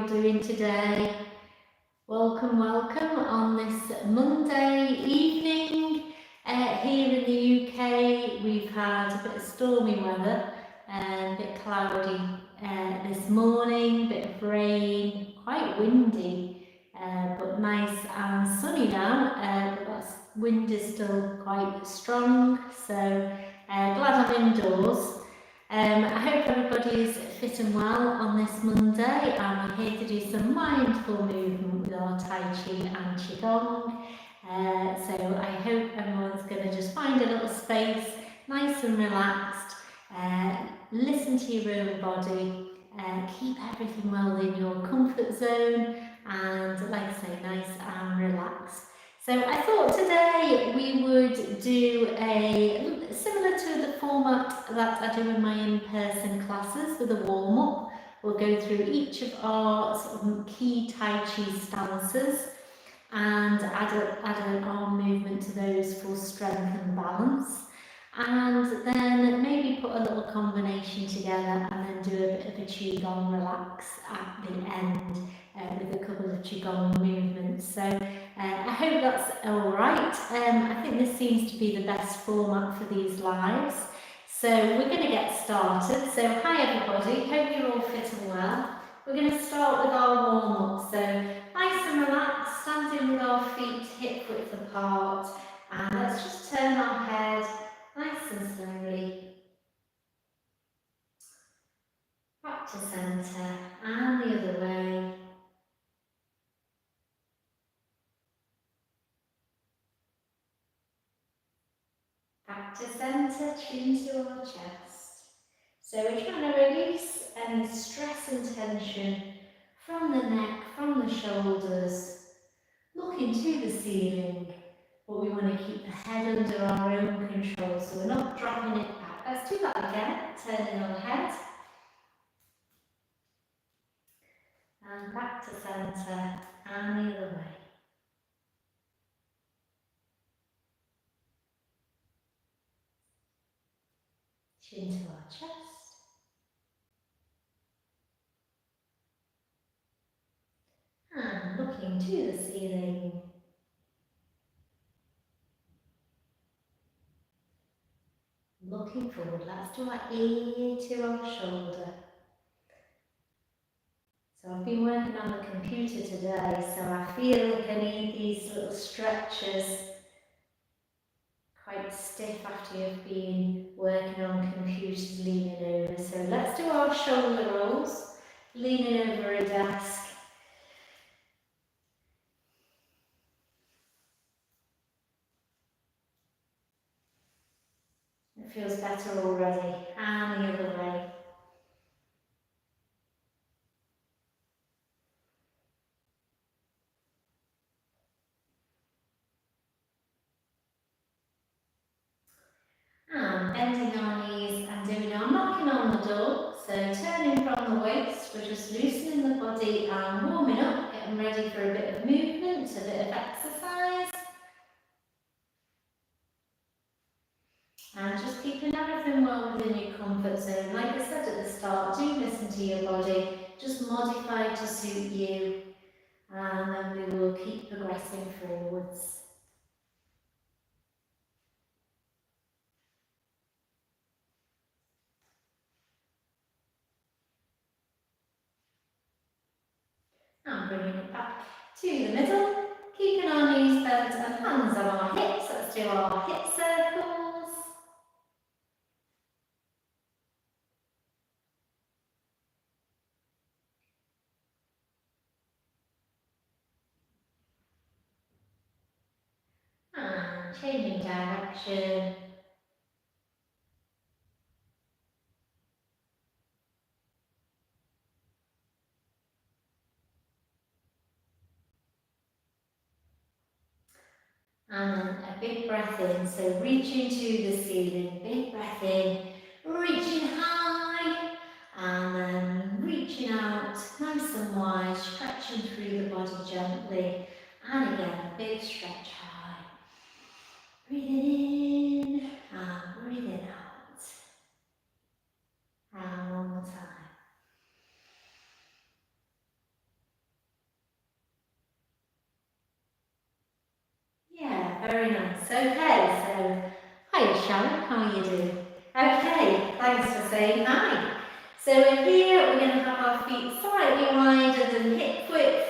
you're doing today. Welcome on this Monday evening. Here in the UK we've had a bit of stormy weather, a bit cloudy this morning, bit of rain, quite windy, but nice and sunny now. But that wind is still quite strong, so glad I'm indoors. I hope everybody is fit and well on this Monday, and we're here to do some mindful movement with our Tai Chi and Qigong. So I hope everyone's going to just find a little space, nice and relaxed, listen to your own body, keep everything well in your comfort zone, and like I say, nice and relaxed. So I thought today we would do a similar to the format that I do in my in-person classes with a warm-up. We'll go through each of our sort of key Tai Chi stances and add an arm movement to those for strength and balance. And then maybe put a little combination together and then do a bit of a Qigong relax at the end with a couple of Qigong movements. So I hope that's all right. I think this seems to be the best format for these lives. So we're going to get started. So hi everybody, hope you're all fit and well. We're going to start with our warm-up. So nice and relaxed, standing with our feet hip width apart, and let's just turn our head nice and slowly back to centre and the other way. Back to centre, chin to our chest. So we're trying to release any stress and tension from the neck, from the shoulders, looking to the ceiling, but we want to keep the head under our own control, so we're not dropping it back. Let's do that again, turning our head. And back to centre and the other way. Chin to our chest. And looking to the ceiling. Looking forward, let's do our ear to our shoulder. So I've been working on the computer today, so I feel like I need these little stretches. Quite stiff after you've been working on computers, leaning over. So let's do our shoulder rolls, leaning over a desk. It feels better already, and the other way. And bending our knees and doing our knocking on the door. So turning from the waist, we're just loosening the body and warming up, getting ready for a bit of movement, a bit of exercise. And just keeping everything well within your comfort zone. Like I said at the start, do listen to your body, just modify to suit you, and then we will keep progressing forwards. And bringing it back to the middle, keeping our knees bent and hands on our hips. Let's do our hip circles. And changing direction. And then a big breath in, so reaching to the ceiling, big breath in, reaching high, and then reaching out, nice and wide, stretching through the body gently, and again, a big stretch high. Breathing in, and breathing out. And one more time. Yeah, very nice. Okay, so hi Sharon, how are you doing? Okay, thanks for saying hi. So we're here, we're going to have our feet slightly wider than hip width.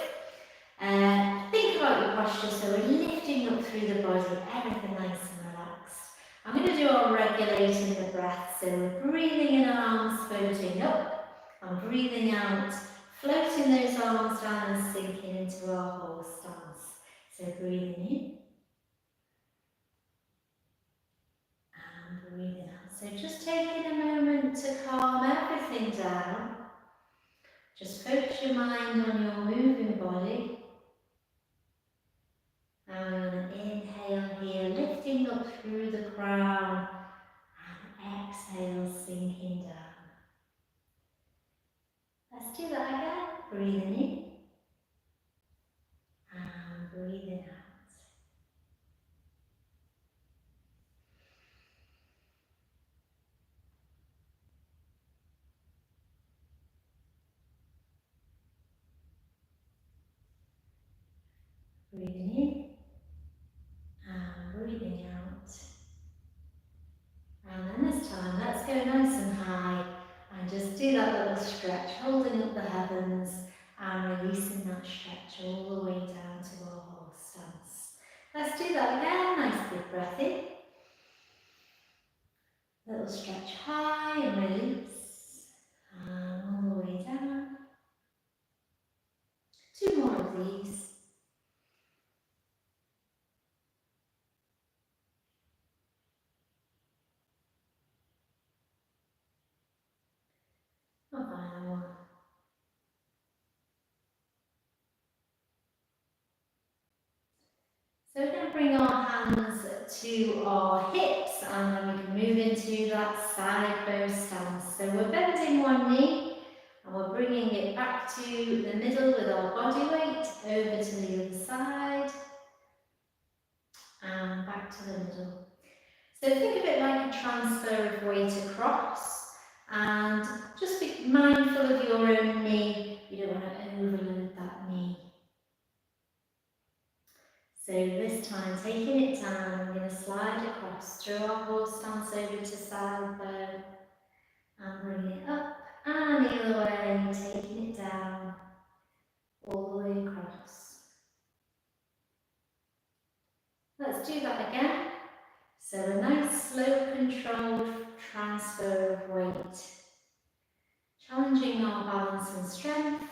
Think about your posture, so we're lifting up through the body, everything nice and relaxed. I'm going to do our regulating the breath, so we're breathing in, arms floating up, and breathing out, floating those arms down and sinking into our horse stance. So breathing in and breathing out. So just taking a moment to calm everything down. Just focus your mind on your moving body. And we're going to inhale here, lifting up through the crown, and exhale, sinking down. Let's do that again. Breathing in and breathing out. Breathing in and breathing out. And then this time, let's go nice and high and just do that little stretch, holding up the heavens and releasing that stretch all the way down to our horse stance. Let's do that again. Nice big breath in. Little stretch high and release. And all the way down. 2 more of these. And final one. So we're going to bring our hands to our hips and then we can move into that side bow stance. So we're bending one knee and we're bringing it back to the middle with our body weight, over to the other side and back to the middle. So think of it like a transfer of weight across and just be mindful of your own knee. You don't want to overload that knee. So this time, taking it down, I'm going to slide across through our horse stance over to side bow and bring it up and the other way, taking it down all the way across. Let's do that again. So a nice slow controlled transfer of weight, challenging our balance and strength.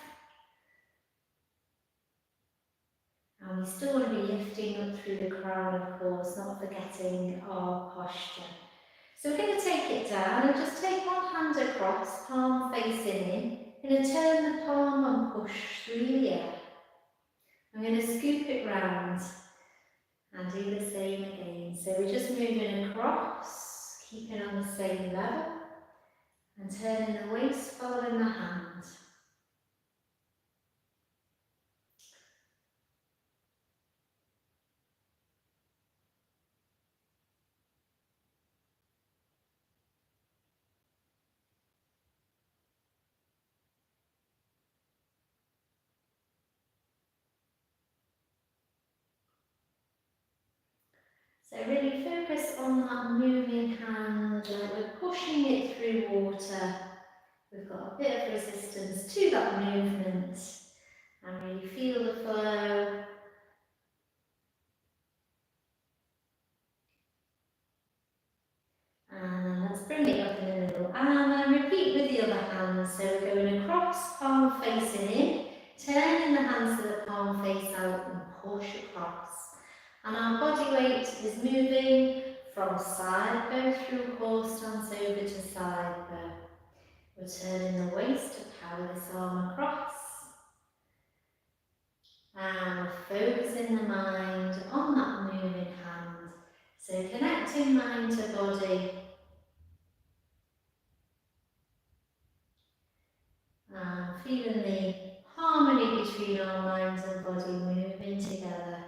And we still want to be lifting up through the crown, of course, not forgetting our posture. So we're going to take it down and just take one hand across, palm facing in. I'm going to turn the palm and push through the air. I'm going to scoop it round and do the same again. So we're just moving across, keeping on the same level and turning the waist following the hand. So really focus on that moving hand, we're pushing it through water. We've got a bit of resistance to that movement and really feel the flow. And let's bring it up in the middle and then repeat with the other hand. So we're going across, palm facing in, turning the hands to the palm face out and push across. And our body weight is moving from side bow through horse stance over to side bow. We're turning the waist to power this arm across. And we're focusing the mind on that moving hand. So connecting mind to body. And feeling the harmony between our minds and body moving together.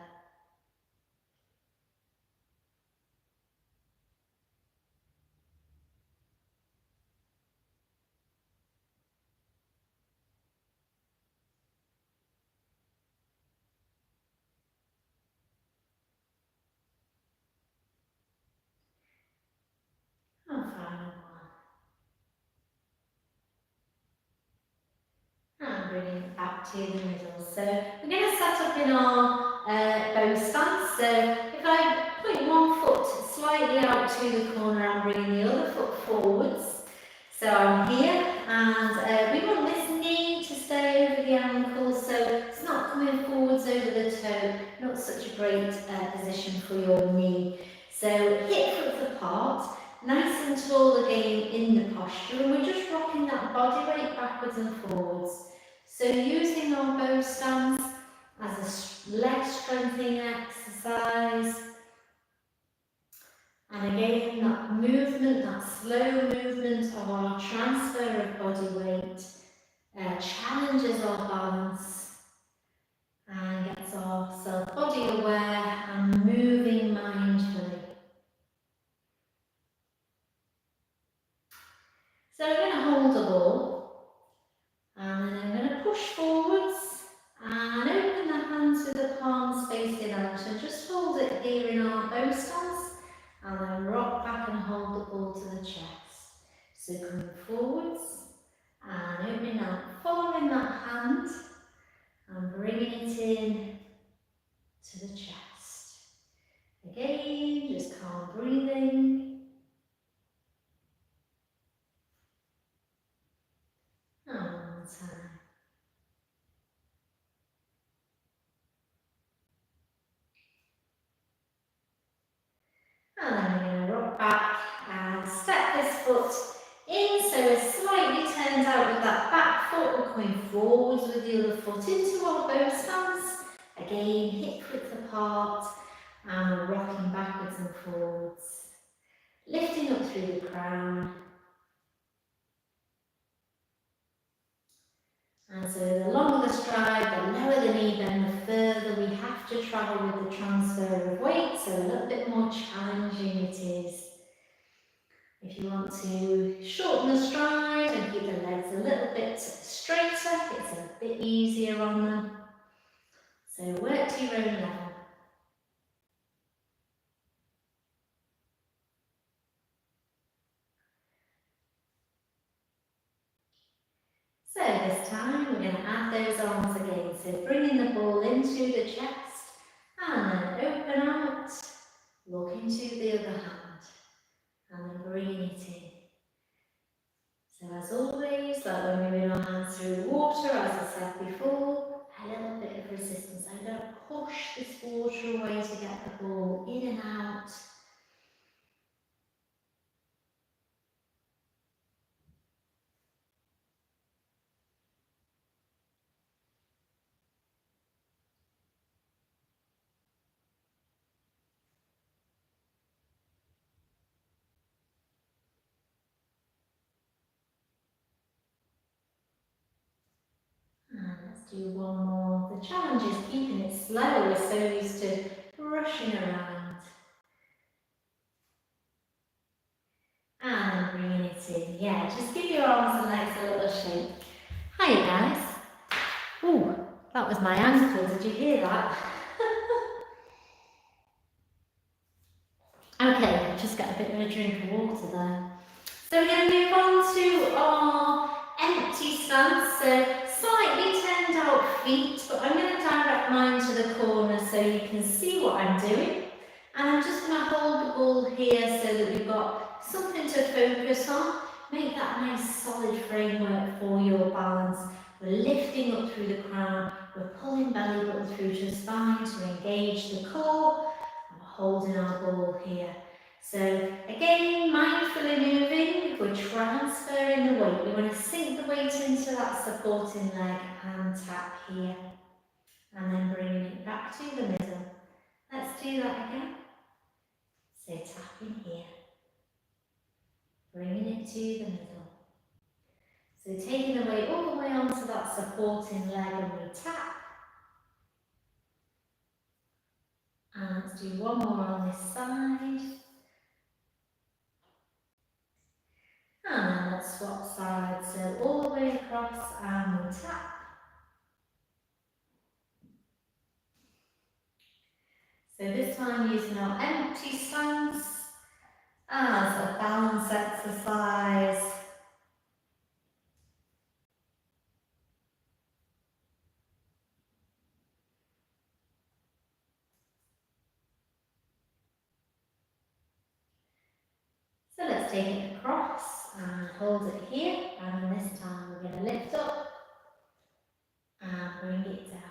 bringing it back to the middle. So we're going to set up in our bow stance. So if I point one foot slightly out to the corner, I'm bringing the other foot forwards. So I'm here, and we want this knee to stay over the ankle, so it's not coming forwards over the toe, not such a great position for your knee. So hip width apart, nice and tall again in the posture, and we're just rocking that body weight backwards and forwards. So using our bow stance as a leg strengthening exercise. And again, that movement, that slow movement of our transfer of body weight challenges our balance and gets ourselves body aware and moving mindfully. So we're going to hold the ball, and then I'm going to push forwards and open the hands with the palms facing out, and just hold it here in our bow stance. And then rock back and hold the ball to the chest. So coming forwards and opening up, following that hand and bringing it in to the chest. Again, just calm breathing. And one more time. And then we're going to rock back and step this foot in, so it slightly turns out with that back foot. We're coming forwards with the other foot into our bow stance. Again, hip width apart, and we're rocking backwards and forwards. Lifting up through the crown. And so the longer the stride, the lower the knee bend, the further we have to travel with the transfer of weight, so a little bit more challenging it is. If you want to shorten the stride and keep the legs a little bit straighter, it's a bit easier on them. So work to your own level. So this time we're going to add those arms again. So bringing the ball into the chest and then open out, look into the other hand and then bring it in. So as always, like when we move our hands through water, as I said before, a little bit of resistance. I don't push this water away to get the ball in and out. And let's do one more. The challenge is keeping it slow. We're so used to rushing around. And bringing it in. Yeah, just give your arms and legs a little shake. Hiya guys. Ooh, that was my ankle. Did you hear that? Okay, just get a bit of a drink of water there. So we're going to move on to our empty stance. So slightly turned out feet, but I'm going to direct mine to the corner so you can see what I'm doing. And I'm just going to hold the ball here so that we've got something to focus on. Make that nice solid framework for your balance. We're lifting up through the crown. We're pulling belly button through to the spine to engage the core. And we're holding our ball here. So again, mindfully moving, we're transferring the weight. We want to sink the weight into that supporting leg and tap here. And then bringing it back to the middle. Let's do that again. So tapping here. Bringing it to the middle. So taking the weight all the way onto that supporting leg and we tap. And let's do one more on this side. And then let's swap sides, so all the way across and we tap. So this time using our empty stance as a balance exercise. let's take it across and hold it here, and this time we're going to lift up and bring it down.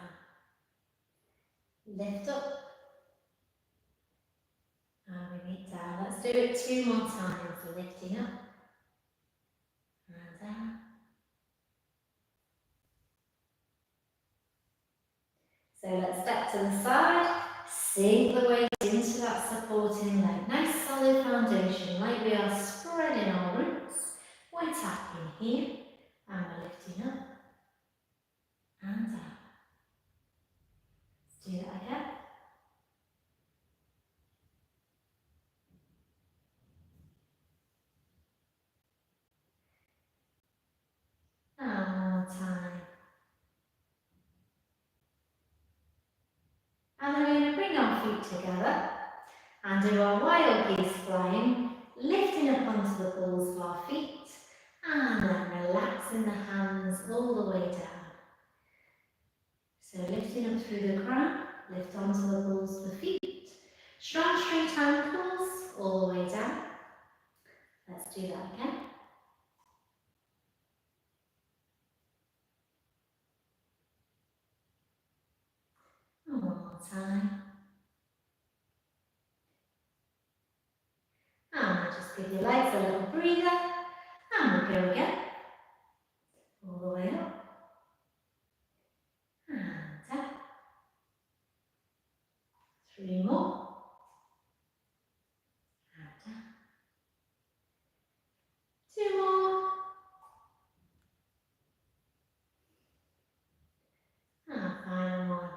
Lift up and bring it down. Let's do it 2 more times. Lifting up and down. So let's step to the side, sink the weight into that supporting leg. Nice solid foundation, like we are spreading our roots. We're tapping here and we're lifting up and down. Let's do that again. And one more time. And then we're going to bring our feet together and do our wild geese flying, lifting up onto the balls of our feet and then relaxing the hands all the way down. So lifting up through the crown, lift onto the balls of the feet, strong straight ankles all the way down. Let's do that again. And one more time. And just give your legs a little breather. And we'll go again. All the way up. And down. 3 more. And down. 2 more. And final one.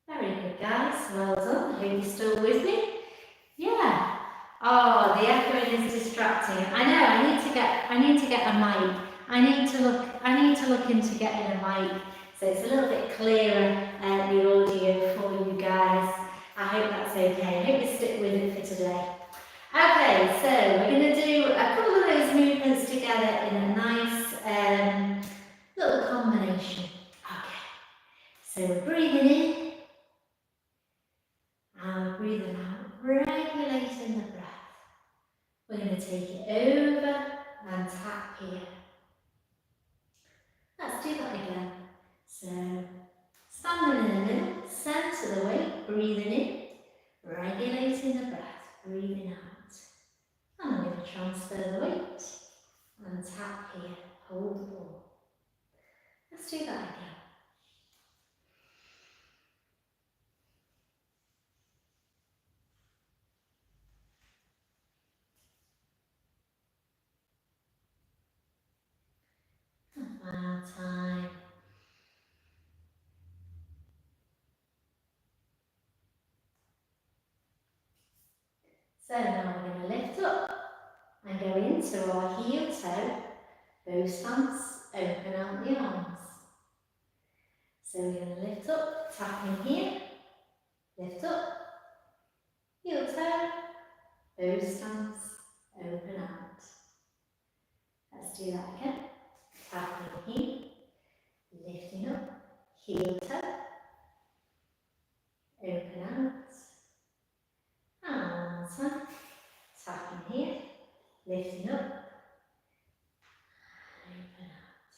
Very good, guys. Well done. I hope you're still with me. Yeah. Oh, the echoing is distracting. I know. I need to get a mic. I need to look into getting a mic so it's a little bit clearer the audio for you guys. I hope that's okay. I hope you stick with it for today. Okay, so we're going to do a couple of those movements together in a nice little combination. Okay. So we're breathing in and breathing out, regulating the breath. We're going to take it over and tap here. Let's do that again. So, standing in the middle, centre the weight, breathing in, regulating the breath, breathing out. And I'm going to transfer the weight and tap here, hold the ball. Let's do that again. Final time. So now we're going to lift up and go into our heel toe, both stance, open out the arms. So we're going to lift up, tapping here, lift up, heel toe, both stance, open out. Let's do that again. Tapping here, lifting up, heel toe, open out. And one more time. Tapping here, lifting up, open out.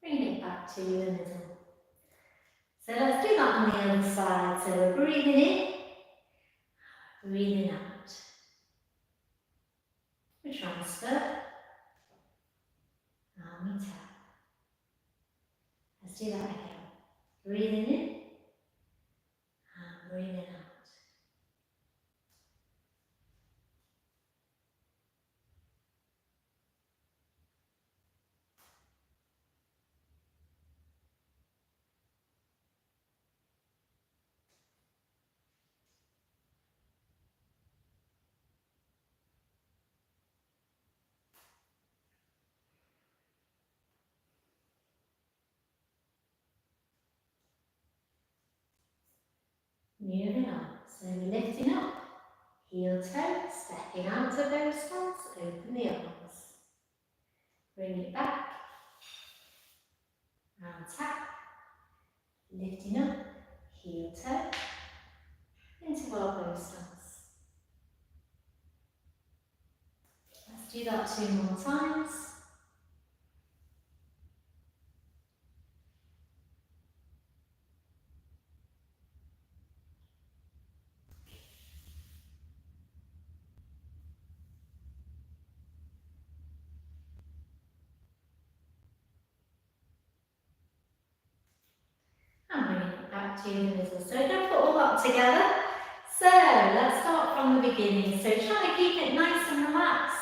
Bring it back to the middle. So let's do that on the other side. So we're breathing in, breathing out. We transfer, and we tap. Let's do that again. Breathing in, and breathing out. Moving on. So we're lifting up, heel toe, stepping out of those stance, open the arms. Bring it back, and tap, lifting up, heel toe, bow stance. Let's do that 2 more times. And bring it back to the middle. So we're going to put all that together. So let's start from the beginning. So try to keep it nice and relaxed.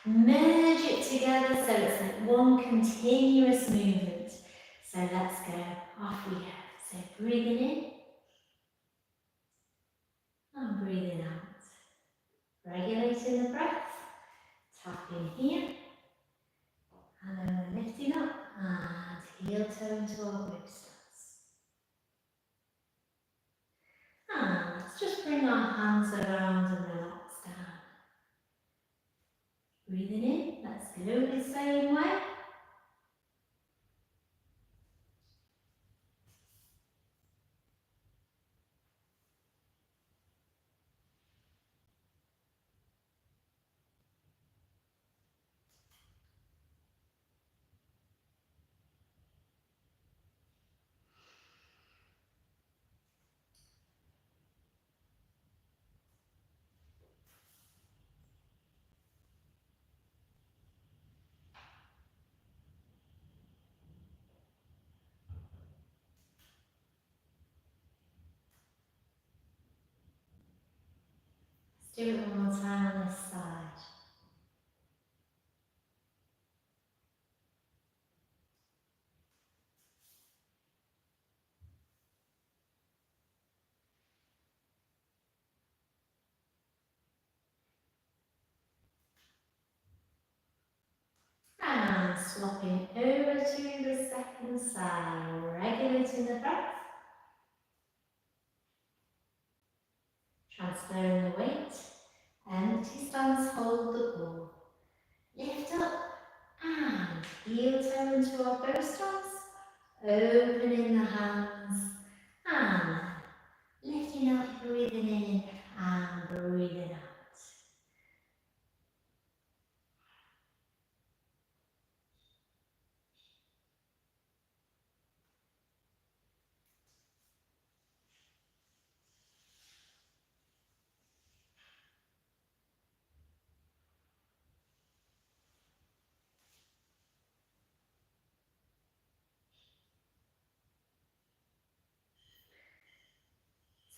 Merge it together so it's like one continuous movement. So let's go. Off we go. So breathing in and breathing out. Regulating the breath. Tapping here. And then we're lifting up and heel toe into our bow stance. And let's just bring our hands around and relax down. Breathing in, let's go the same way. Let's do it one more time on this side. And swapping over to the second side, regulating the breath. Transferring the weight. Empty stance, hold the ball. Lift up and heel toe into our bow stance. Opening the hands and lifting up, breathing in and breathing out.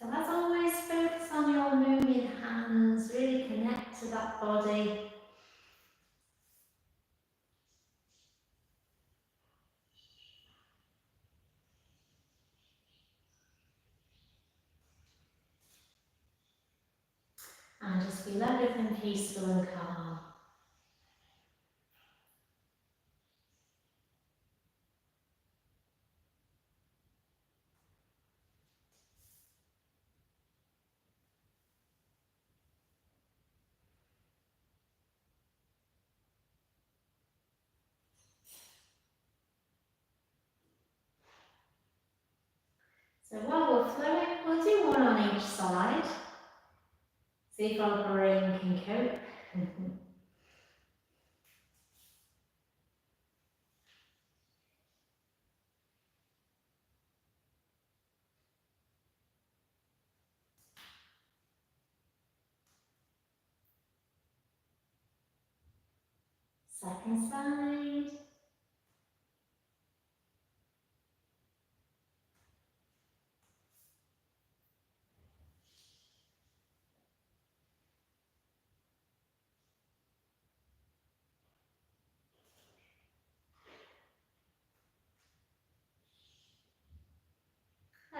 So as always, focus on your moving hands, really connect to that body. And just feel everything peaceful and calm. So while we're flowing, we'll do one on each side. See if our brain can cope. Second side.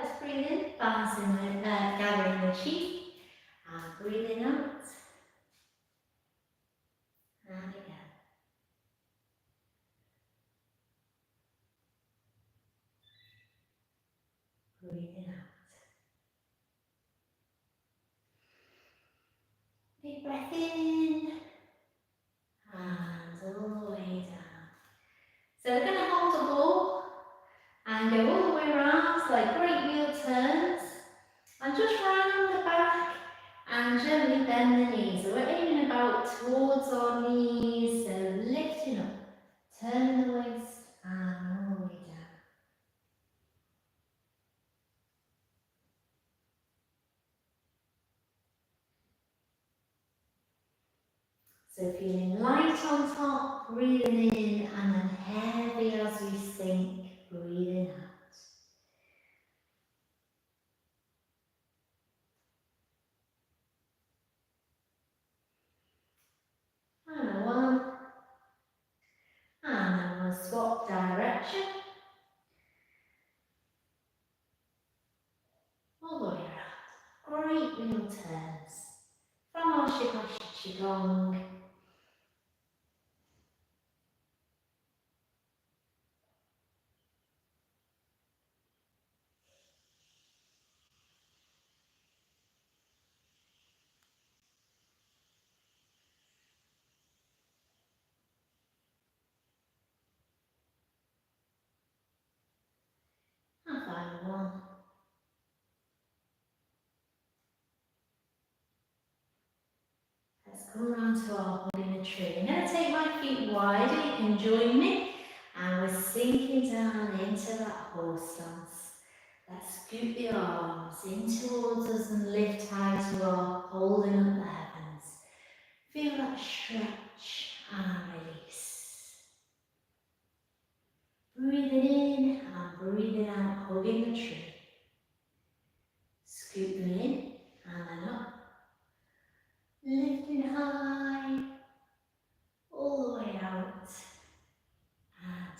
Let's breathe in, balancing the, gathering the chi, and breathing out. And again. Breathing out. Big breath in, and all the way down. So we're going to hold the ball and go all the way around, like great wheel turns, and just round the back So feeling light on top, breathing in, and then heavy as we sink, breathing out. And one, and then we'll swap direction, all the way around. Great wheel turns from our Qigong. And final one. Let's come around to our hug in the tree. I'm going to take my feet wider, you can join me. And we're sinking down into that horse stance. Let's scoop the arms in towards us and lift high to our holding up the heavens. Feel that stretch and release. Breathing in and breathing out, hugging the tree. Scoop them in and then up. Lifting high, all the way out. And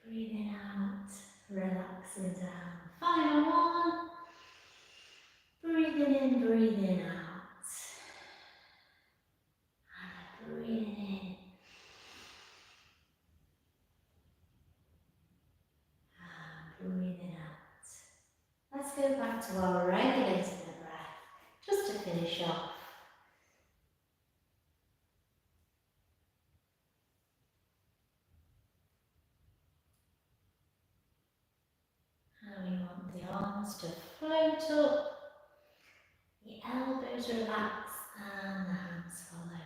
breathing out, relaxing down. Final one. Breathing in, breathing out. And breathing in. And breathing out. Let's go back to our regulating the breath, just to finish off. And we want the arms to float up, the elbows relax, and the hands follow.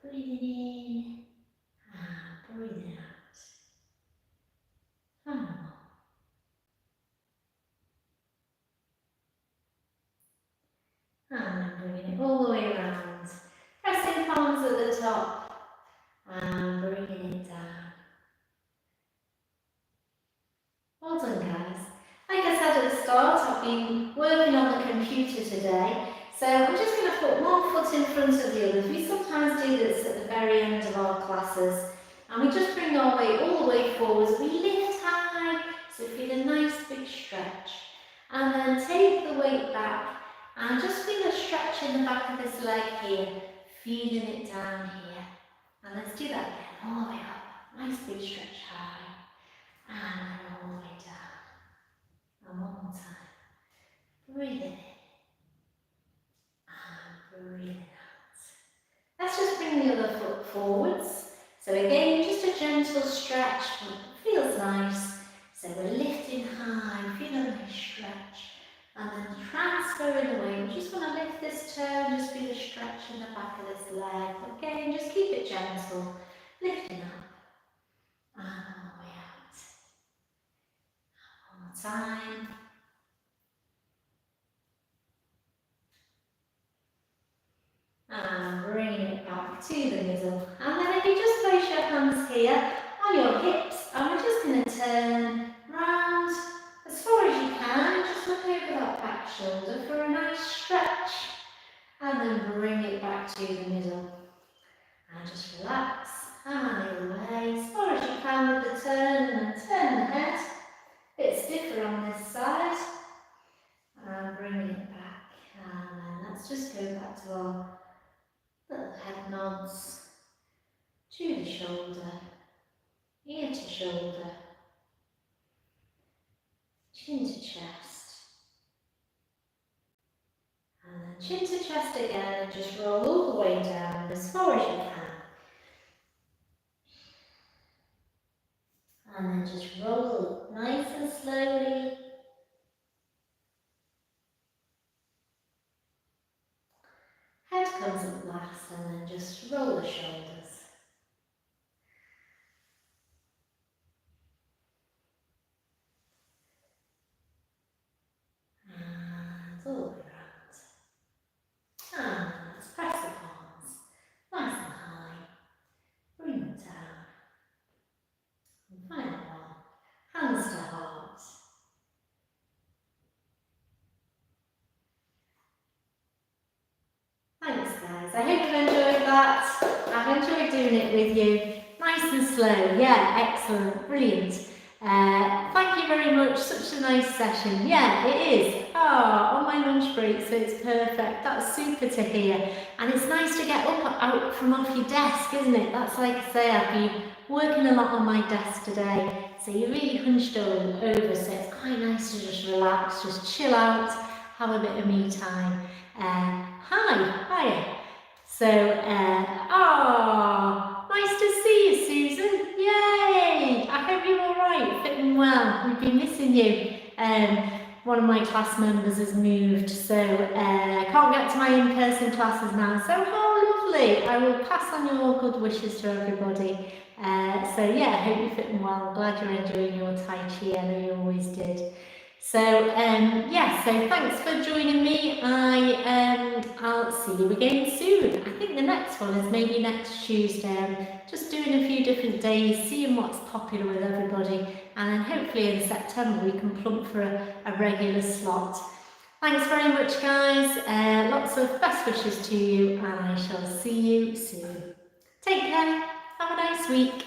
Breathing in and breathing out. Final one. And then bringing it all the way around. Pressing palms at the top and bringing it down. Well done, guys. Like I said at the start, I've been working on the computer today, so I'm just going to put one foot in front of the other. We sometimes do this at the very end of our classes, and we just bring our weight all the way forwards. We lift high, so feel a nice big stretch, and then take the weight back, and just feel a stretch in the back of this leg here, feeling it down here. And let's do that again, all the way up. Nice big stretch high, and then all the way down. And one more time. Breathe in and breathe out. Let's just bring the other foot forwards. So again, just a gentle stretch, feels nice. So we're lifting high, feel a nice stretch. And then transferring the weight. We just want to lift this toe, just feel a stretch in the back of this leg. Again, just keep it gentle, lifting up. And all the way out. One more time. And bring it back to the middle. And then if you just place your hands here on your hips, and we're just going to turn round as far as you can. Just look over that back shoulder for a nice stretch. And then bring it back to the middle. And just relax. And the other way as far as you can with the turn, and then turn the head. A bit stiffer on this side. And bring it back. And then let's just go back to our little head nods to the shoulder, ear to shoulder, chin to chest, and then chin to chest again, and just roll all the way down as far as you can. And then just roll up nice and slowly. Head comes up last and then just roll the shoulders. And all the way around. And let's press the palms nice and high. Bring them down. And final one. Hands to heart. Thanks guys, I hope you've enjoyed that. I've enjoyed doing it with you. Nice and slow, yeah, excellent, brilliant. Thank you very much, such a nice session. Yeah, it is. On my lunch break, so it's perfect. That's super to hear. And it's nice to get out from off your desk, isn't it? That's like I say, I've been working a lot on my desk today. So you're really hunched over, so it's quite nice to just relax, just chill out, have a bit of me time. Hi. So, nice to see you, Susan. Yay! I hope you're all right, fitting well. We've been missing you. One of my class members has moved, so I can't get to my in-person classes now. So, how lovely! I will pass on your good wishes to everybody. So yeah, I hope you're fitting well. Glad you're enjoying your Tai Chi. I know you always did. So so thanks for joining me. I'll see you again soon. I think the next one is maybe next Tuesday. I'm just doing a few different days, seeing what's popular with everybody, and then hopefully in September we can plump for a regular slot. Thanks very much guys, lots of best wishes to you, and I shall see you soon. Take care, have a nice week.